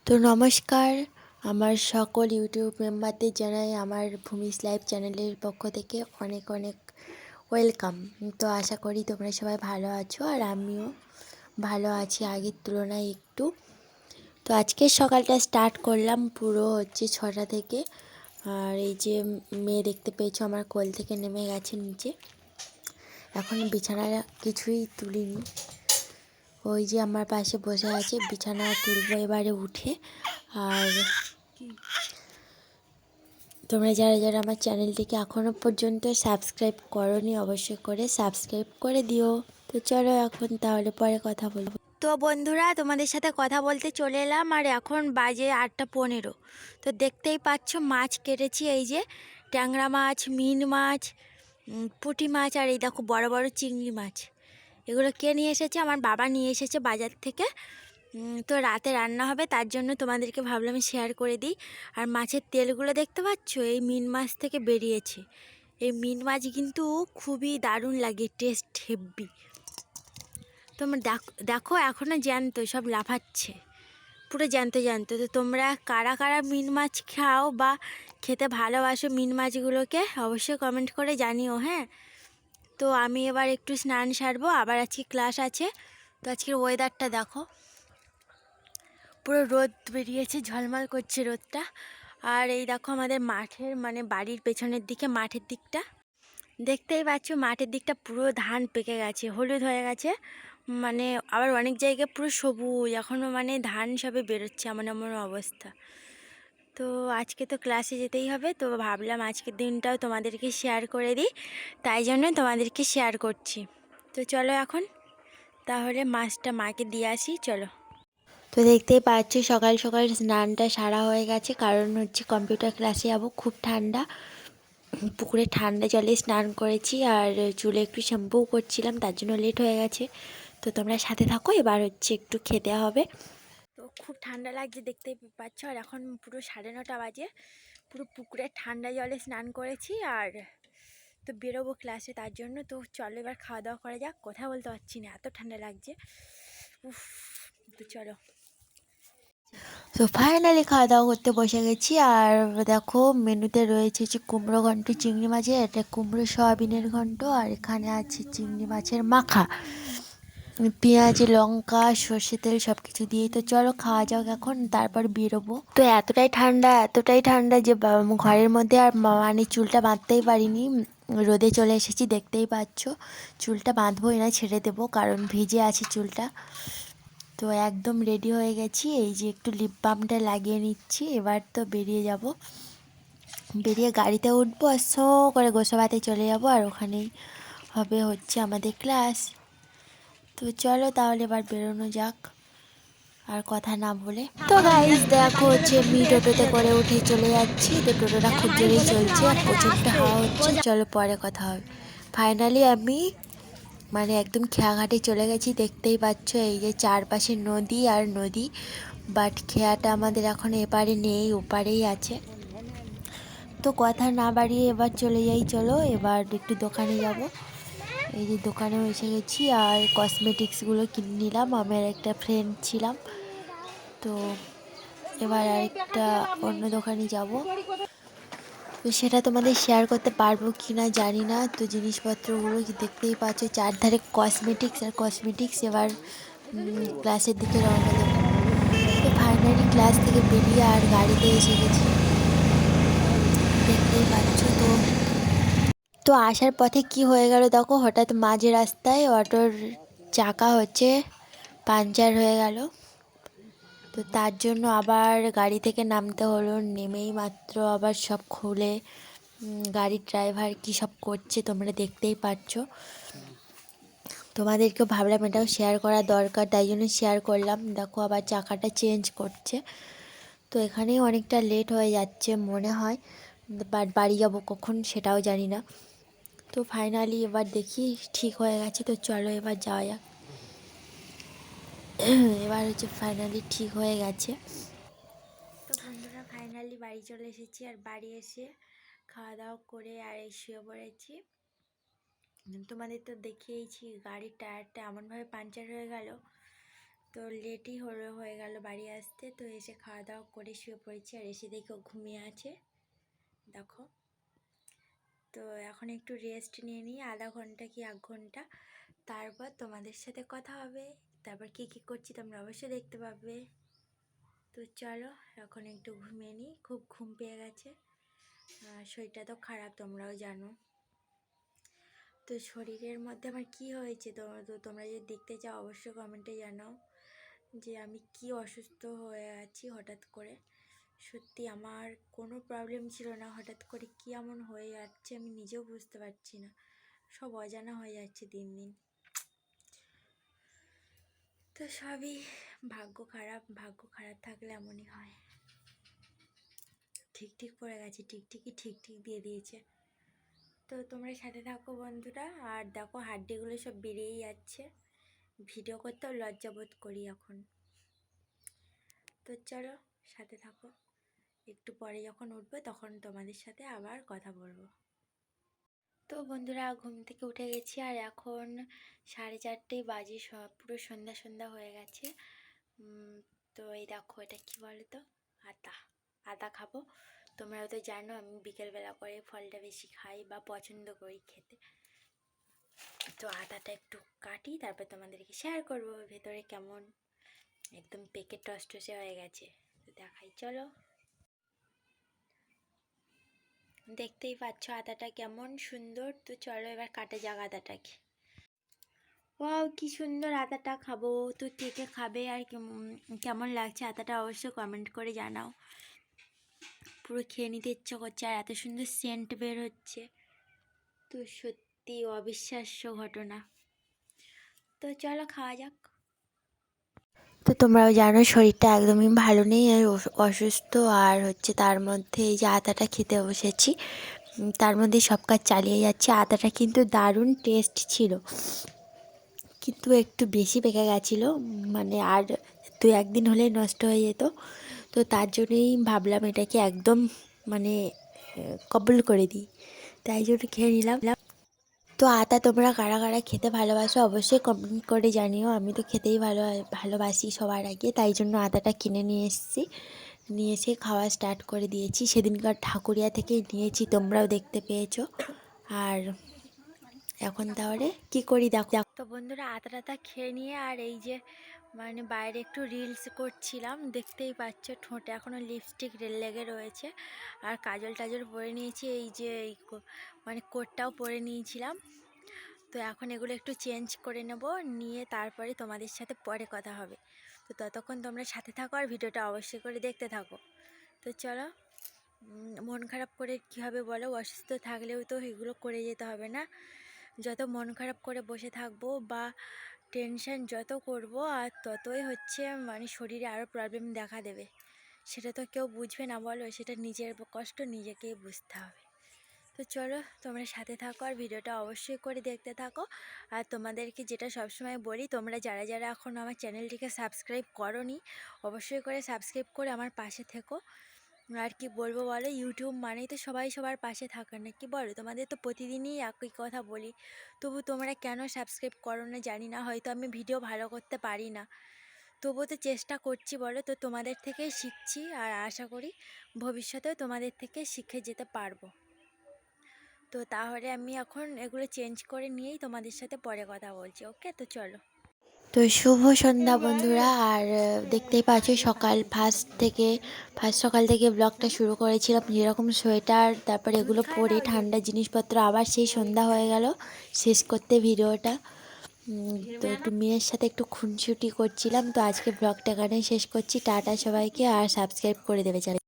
তো নমস্কার, আমার সকল ইউটিউব মেম্বারদের জানাই আমার ভূমিজ লাইভ চ্যানেলের পক্ষ থেকে অনেক অনেক ওয়েলকাম। তো আশা করি তোমরা সবাই ভালো আছো আর আমিও ভালো আছি আগের তুলনায় একটু। তো আজকের সকালটা স্টার্ট করলাম পুরো হচ্ছে 6টা থেকে। আর এই যে মেয়ে দেখতে পেয়েছো আমার কোল থেকে নেমে গেছে নিচে, এখন বিছানা কিছুই তুলিনি, ওই যে আমার পাশে বসে আছে, বিছানা তুলবো এবারে উঠে। আর তোমরা যারা যারা আমার চ্যানেলটিকে এখনও পর্যন্ত সাবস্ক্রাইব করোনি অবশ্যই করে সাবস্ক্রাইব করে দিও। তো চলো এখন তাহলে পরে কথা বলবো। তো বন্ধুরা, তোমাদের সাথে কথা বলতে চলে এলাম আর এখন বাজে 8:15। তো দেখতেই পাচ্ছ মাছ কেটেছি, এই যে ট্যাংরা মাছ, মিন মাছ, পুঁটি মাছ, আর এই দেখো বড় বড় চিংড়ি মাছ। এগুলো কে নিয়ে এসেছে? আমার বাবা নিয়ে এসেছে বাজার থেকে। তো রাতে রান্না হবে, তার জন্য তোমাদেরকে ভাবলাম শেয়ার করে দিই। আর মাছের তেলগুলো দেখতে পাচ্ছ, এই মিন মাছ থেকে বেরিয়েছে। এই মিন মাছ কিন্তু খুবই দারুণ লাগে, টেস্ট হেব্বি। তোমরা দেখো এখনও জ্যান্ত, সব লাফাচ্ছে, পুরো জ্যান্ত জ্যান্ত। তো তোমরা কারা কারা মিন মাছ খাও বা খেতে ভালোবাসো মিন মাছগুলোকে অবশ্যই কমেন্ট করে জানিও, হ্যাঁ। তো আমি এবার একটু স্নান সারবো, আবার আজকে ক্লাস আছে। তো আজকের ওয়েদারটা দেখো, পুরো রোদ বেরিয়েছে, ঝলমল করছে রোদটা। আর এই দেখো আমাদের মাঠের মানে বাড়ির পেছনের দিকে মাঠের দিকটা দেখতেই পাচ্ছ, মাঠের দিকটা পুরো ধান পেকে গেছে, হলুদ হয়ে গেছে, মানে আবার অনেক জায়গায় পুরো সবুজ, এখনও মানে ধান সবে বেরোচ্ছে, এমন এমন অবস্থা। তো আজকে তো ক্লাসে যেতেই হবে, তো ভাবলাম আজকের দিনটাও তোমাদেরকে শেয়ার করে দিই, তাই জন্য তোমাদেরকে শেয়ার করছি। তো চলো এখন তাহলে মাছটা মাকে দিয়ে আসি, চলো। তো দেখতেই পাচ্ছি সকাল সকাল স্নানটা সারা হয়ে গেছে, কারণ হচ্ছে কম্পিউটার ক্লাসে যাবো, খুব ঠান্ডা, পুকুরে ঠান্ডা জলে স্নান করেছি আর চুলে একটু শ্যাম্পুও করছিলাম, তার জন্য লেট হয়ে গেছে। তো তোমরা সাথে থাকো, এবার হচ্ছে একটু খেতে হবে। তো খুব ঠান্ডা লাগছে দেখতেই পাচ্ছ, আর এখন পুরো 9:30 বাজে, পুরো পুকুরে ঠান্ডা জলে স্নান করেছি আর তো বেরোবো ক্লাসে, তার জন্য। তো চলো এবার খাওয়া দাওয়া করা যাক, কথা বলতে পারছি না, এত ঠান্ডা লাগছে, উফ। তো চলো। তো ফাইনালি খাওয়া দাওয়া করতে বসে গেছি। আর দেখো মেনুতে রয়েছে যে কুমড়ো ঘন্ট চিংড়ি মাছের, এটা কুমড়ো সয়াবিনের ঘন্ট, আর এখানে আছে চিংড়ি মাছের মাখা, পেঁয়াজ লঙ্কা সর্ষে তেল সব কিছু দিয়েই। তো চলো খাওয়া যাক এখন, তারপর বেরোবো। তো এতটাই ঠান্ডা যে ঘরের মধ্যে আর মানে চুলটা বাঁধতেই পারিনি, রোদে চলে এসেছি দেখতেই পাচ্ছ। চুলটা বাঁধবোই না, ছেড়ে দেবো, কারণ ভিজে আছে চুলটা। তো একদম রেডি হয়ে গেছি, এই যে একটু লিপ বামটা লাগিয়ে নিচ্ছি, এবার তো বেরিয়ে যাব, বেরিয়ে গাড়িতে উঠবো আর শো করে গোসাবাতে চলে যাব, আর ওখানেই হবে হচ্ছে আমাদের ক্লাস। তো চলো তাহলে এবার বেরোনো যাক আর কথা না বলে। তো গাইস দেখো হচ্ছে আমি টোটোতে করে উঠে চলে যাচ্ছি, তো টোটোটা খুব জোরেই চলছে আর প্রচণ্ড হাওয়া হচ্ছে, চলো পরে কথা হবে। ফাইনালি আমি মানে একদম খেয়াঘাটে চলে গেছি, দেখতেই পাচ্ছ এই যে চারপাশে নদী আর নদী, বাট খেয়াটা আমাদের এখন এপারে নেই, ওপারেই আছে। তো কথা না বাড়িয়ে এবার চলে যাই, চলো এবার একটু দোকানে যাব। এই যে দোকানেও এসে গেছি আর কসমেটিক্সগুলো কিনে নিলাম, আমার একটা ফ্রেন্ড ছিলাম। তো এবার আরেকটা অন্য দোকানে যাব, তো সেটা তোমাদের শেয়ার করতে পারবো কি না জানি না। তো জিনিসপত্রগুলো দেখতেই পাচ্ছ, চারধারে কসমেটিক্স আর কসমেটিক্স। এবার ক্লাসের দিকে রওনা দেবো। তো ফাইনালি ক্লাস থেকে বেরিয়ে আর গাড়িতে এসে গেছি, দেখতেই পাচ্ছ। তো তো আসার পথে কি হয়ে গেল দেখো, হঠাৎ মাঝ রাস্তায় অটোর চাকা হচ্ছে পাঞ্চার হয়ে গেল। তো তার জন্য আবার গাড়ি থেকে নামতে হলো, নেমেই মাত্র আবার সব খুলে গাড়ির ড্রাইভার কী সব করছে তোমরা দেখতেই পাচ্ছ। তোমাদেরকেও ভাবলাম এটাও শেয়ার করা দরকার, তাই জন্য শেয়ার করলাম। দেখো আবার চাকাটা চেঞ্জ করছে। তো এখানেই অনেকটা লেট হয়ে যাচ্ছে মনে হয়, বাট বাড়ি যাবো কখন সেটাও জানি না। তো ফাইনালি এবার দেখি ঠিক হয়ে গেছে, তো চলো এবার যাওয়া যাক। এবার হচ্ছে ফাইনালি ঠিক হয়ে গেছে। তো বন্ধুরা ফাইনালি বাড়ি চলে এসেছি, আর বাড়ি এসে খাওয়া দাওয়া করে আর এই শুয়ে পড়েছি। তোমাদের তো দেখিয়েছি গাড়ির টায়ারটা এমনভাবে পাঞ্চার হয়ে গেল, তো লেটই হয়ে গেল বাড়ি আসতে। তো এসে খাওয়া দাওয়া করে শুয়ে পড়েছি, আর এসে দেখি ও ঘুমিয়ে আছে, দেখো। তো এখন একটু রেস্ট নিয়ে নিই, আধা ঘন্টা কি 1 ঘন্টা, তারপর তোমাদের সাথে কথা হবে। তারপর কি কি করছি তোমরা অবশ্যই দেখতে পাবে। তো চলো এখন একটু ঘুমিয়ে নিই, খুব ঘুম পেয়ে গেছে। শরীরটা তো খারাপ, তোমরাও জানো। তো শরীরের মধ্যে আমার কি হয়েছে তোমরা যদি দেখতে চাও অবশ্যই কমেন্টে জানাও যে আমি কি অসুস্থ হয়ে আছি হঠাৎ করে। সত্যি আমার কোনো প্রবলেম ছিল না, হঠাৎ করে কী এমন হয়ে যাচ্ছে আমি নিজেও বুঝতে পারছি না, সব অজানা হয়ে যাচ্ছে দিন দিন। তো সবই ভাগ্য খারাপ থাকলে এমনই হয়। ঠিক পড়ে গেছে, ঠিক দিয়ে দিয়েছে। তো তোমরা সাথে থাকো বন্ধুরা, আর দেখো হাড্ডিগুলো সব বেরিয়েই যাচ্ছে, ভিডিও করতেও লজ্জা বোধ করি এখন। তো চলো সাথে থাকো, একটু পরে যখন উঠবো তখন তোমাদের সাথে আবার কথা বলবো। তো বন্ধুরা ঘুম থেকে উঠে গেছি, আর এখন 4:30 বাজে, সব পুরো সন্ধ্যা হয়ে গেছে। তো এই দেখো এটা কি বলো তো, আদা খাবো। তোমরাও তো জানো আমি বিকেলবেলা করে ফলটা বেশি খাই বা পছন্দ করি খেতে। তো আদাটা একটু কাটি, তারপর তোমাদেরকে শেয়ার করবো ভেতরে কেমন, একদম পেকে টসটসে হয়ে গেছে। তো দেখাই চলো। দেখতেই পাচ্ছ আদাটা কেমন সুন্দর। তো চলো এবার কাটা যাক আদাটাকে। ওয়াও কি সুন্দর আদাটা খাবো। তো কে কে খাবে আর কেমন লাগছে আদাটা অবশ্যই কমেন্ট করে জানাও। পুরো খেয়ে নিতে ইচ্ছা করছে, আর এত সুন্দর সেন্ট বের হচ্ছে, তো সত্যি অবিশ্বাস্য ঘটনা। তো চলো খাওয়া যাক। তো তোমরাও জানো শরীরটা একদমই ভালো নেই, আর অসুস্থ, আর হচ্ছে তার মধ্যে এই যে আদাটা খেতে বসেছি, তার মধ্যে সব কাজ চালিয়ে যাচ্ছে। আদাটা কিন্তু দারুণ টেস্ট ছিল, কিন্তু একটু বেশি পেকে গেছিলো, মানে আর 2-1 দিন হলে নষ্ট হয়ে যেত। তো তার জন্যই ভাবলাম এটাকে একদম মানে কবুল করে দিই, তাই জন্য খেয়ে নিলাম। তো আদা তোমরা কারা কারা খেতে ভালোবাসো অবশ্যই কমেন্ট করে জানিও। আমি তো খেতেই ভালোবাসি সবার আগে, তাই জন্য আদাটা কিনে নিয়ে এসে খাওয়া স্টার্ট করে দিয়েছি। সেদিনকার ঠাকুরিয়া থেকেই নিয়েছি, তোমরাও দেখতে পেয়েছো। আর এখন তাহলে কি করি দেখো। তো বন্ধুরা আদা খেয়ে নিয়ে, আর এই যে মানে বাইরে একটু রিলস করছিলাম, দেখতেই পাচ্ছ ঠোঁটে এখনও লিপস্টিক লেগে রয়েছে, আর কাজল টাজল পরে নিয়েছি, এই যে মানে কোটটাও পরে নিয়েছিলাম। তো এখন এগুলো একটু চেঞ্জ করে নিয়ে তারপরে তোমাদের সাথে পরে কথা হবে। তো ততক্ষণ তোমরা সাথে থাকো আর ভিডিওটা অবশ্যই করে দেখতে থাকো। তো চলো, মন খারাপ করে কী হবে বলো, অসুস্থ থাকলেও তো এগুলো করে যেতে হবে না। যত মন খারাপ করে বসে থাকবো বা টেনশন যত করব, আর ততই হচ্ছে মানে শরীরে আরও প্রবলেম দেখা দেবে। সেটা তো কেউ বুঝবে না বলো, সেটা নিজের কষ্ট নিজেকেই বুঝতে হবে। তো চলো তোমরা সাথে থাকো আর ভিডিওটা অবশ্যই করে দেখতে থাকো। আর তোমাদেরকে যেটা সবসময় বলি, তোমরা যারা এখন আমার চ্যানেলটিকে সাবস্ক্রাইব করোনি অবশ্যই করে সাবস্ক্রাইব করে আমার পাশে থেকো। আর কি বলবো বলো, ইউটিউব মানেই তো সবাই সবার পাশে থাকে না, কি বলো? তোমাদের তো প্রতিদিনই একই কথা বলি, তবু তোমরা কেন সাবস্ক্রাইব করো না জানি না। হয়তো আমি ভিডিও ভালো করতে পারি না, তবুও তো চেষ্টা করছি বলো। তো তোমাদের থেকেই শিখছি, আর আশা করি ভবিষ্যতেও তোমাদের থেকে শিখে যেতে পারবো। তো তাহলে আমি এখন এগুলো চেঞ্জ করে নিয়েই তোমাদের সাথে পরে কথা বলছি, ওকে? তো চলো। তো শুভ সন্ধ্যা বন্ধুরা, আর দেখতেই পাচ্ছ ফার্স্ট সকাল থেকে ব্লগটা শুরু করেছিলাম যেরকম সোয়েটার, তারপরে এগুলো পরে ঠান্ডা জিনিসপত্র, আবার সেই সন্ধ্যা হয়ে গেল শেষ করতে ভিডিওটা। তো একটু মেয়ের সাথে একটু খুনসুটি করছিলাম। তো আজকে ব্লগটা এখানেই শেষ করছি, টাটা সবাইকে, আর সাবস্ক্রাইব করে দেবে।